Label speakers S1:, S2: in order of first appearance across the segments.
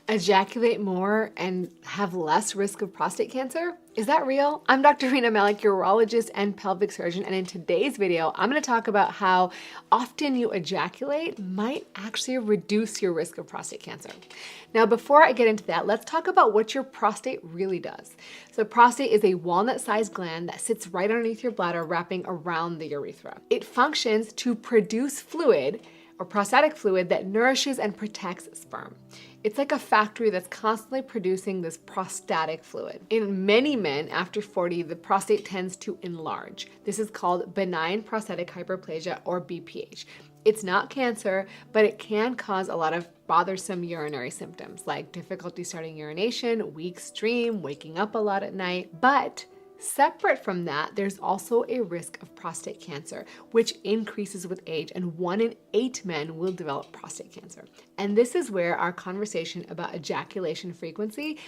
S1: Ejaculate more and have less risk of prostate cancer? Is that real? I'm Dr. RENA MALIK, urologist and pelvic surgeon, and in today's video, I'm going to talk about how often you ejaculate might actually reduce your risk of prostate cancer. Now, before I get into that, let's talk about what your prostate really does. So prostate is a walnut-sized gland that sits right underneath your bladder, wrapping around the urethra. It functions to produce fluid, or prostatic fluid, that nourishes and protects sperm. It's like a factory that's constantly producing this prostatic fluid. In many men after 40, the prostate tends to enlarge. This is called benign prostatic hyperplasia, or BPH. It's not cancer, but it can cause a lot of bothersome urinary symptoms like difficulty starting urination, weak stream, waking up a lot at night. But separate from that, there's also a risk of prostate cancer, which increases with age, and 1 in 8 men will develop prostate cancer. And this is where our conversation about ejaculation frequency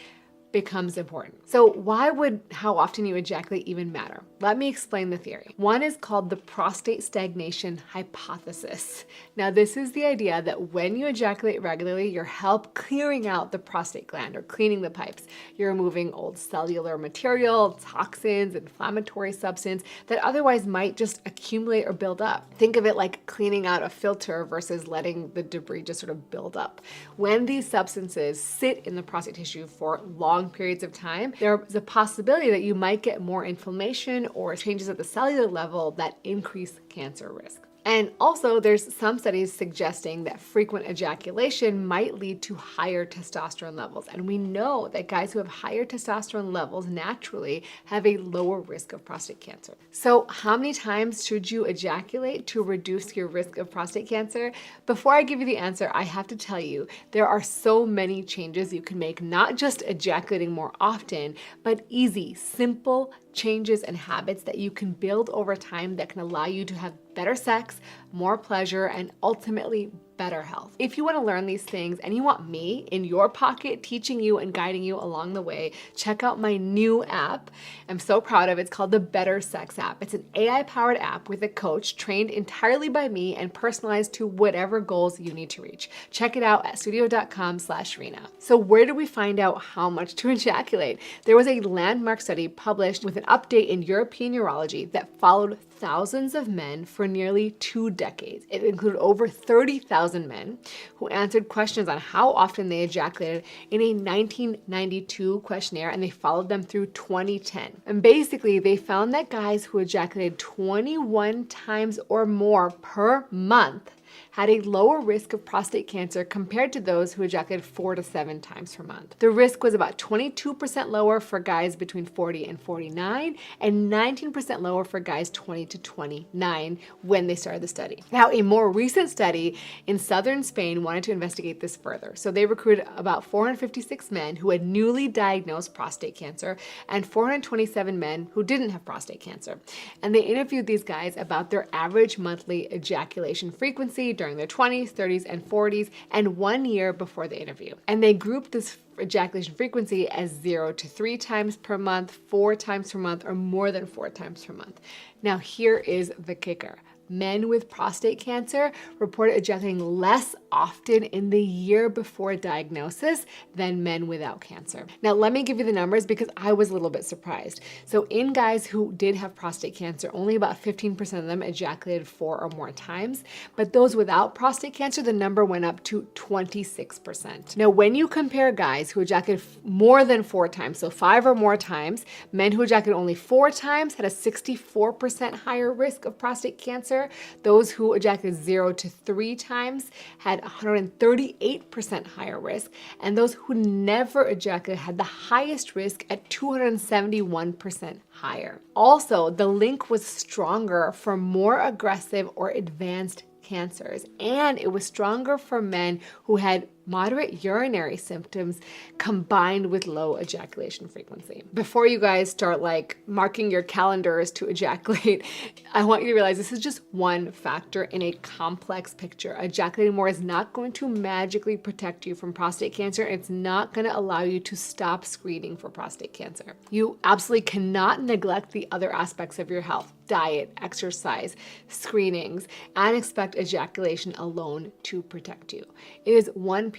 S1: becomes important. So why would how often you ejaculate even matter? Let me explain the theory. One is called the prostate stagnation hypothesis. Now, this is the idea that when you ejaculate regularly, you're clearing out the prostate gland, or cleaning the pipes. You're removing old cellular material, toxins, inflammatory substance that otherwise might just accumulate or build up. Think of it like cleaning out a filter versus letting the debris just sort of build up. When these substances sit in the prostate tissue for long periods of time, there's a possibility that you might get more inflammation or changes at the cellular level that increase cancer risk. And also, there's some studies suggesting that frequent ejaculation might lead to higher testosterone levels. And we know that guys who have higher testosterone levels naturally have a lower risk of prostate cancer. So how many times should you ejaculate to reduce your risk of prostate cancer? Before I give you the answer, I have to tell you, there are so many changes you can make, not just ejaculating more often, but easy, simple changes and habits that you can build over time that can allow you to have better sex, more pleasure, and ultimately better health. If you want to learn these things and you want me in your pocket teaching you and guiding you along the way, check out my new app. I'm so proud of it. It's called the Better Sex app. It's an AI-powered app with a coach trained entirely by me and personalized to whatever goals you need to reach. Check it out at studio.com/Rena. So where do we find out how much to ejaculate? There was a landmark study published with an update in European Urology that followed thousands of men for nearly 2 decades. It included over 30,000 men who answered questions on how often they ejaculated in a 1992 questionnaire, and they followed them through 2010. And basically, they found that guys who ejaculated 21 times or more per month had a lower risk of prostate cancer compared to those who ejaculated 4 to 7 times per month. The risk was about 22% lower for guys between 40 and 49, and 19% lower for guys 20 to 29 when they started the study. Now, a more recent study in southern Spain wanted to investigate this further. So they recruited about 456 men who had newly diagnosed prostate cancer and 427 men who didn't have prostate cancer. And they interviewed these guys about their average monthly ejaculation frequency during their 20s, 30s, and 40s, and 1 year before the interview. And they grouped this ejaculation frequency as 0 to 3 times per month, 4 times per month, or more than 4 times per month. Now, here is the kicker. Men with prostate cancer reported ejaculating less often in the year before diagnosis than men without cancer. Now, let me give you the numbers because I was a little bit surprised. So in guys who did have prostate cancer, only about 15% of them ejaculated 4 or more times. But those without prostate cancer, the number went up to 26%. Now, when you compare guys who ejaculated more than 4 times, so 5 or more times, men who ejaculated only 4 times had a 64% higher risk of prostate cancer. Those who ejaculated 0 to 3 times had 138% higher risk, and those who never ejaculated had the highest risk at 271% higher. Also, the link was stronger for more aggressive or advanced cancers, and it was stronger for men who had moderate urinary symptoms combined with low ejaculation frequency. Before you guys start like marking your calendars to ejaculate, I want you to realize this is just one factor in a complex picture. Ejaculating more is not going to magically protect you from prostate cancer. It's not going to allow you to stop screening for prostate cancer. You absolutely cannot neglect the other aspects of your health: diet, exercise, screenings, and expect ejaculation alone to protect you. It is one piece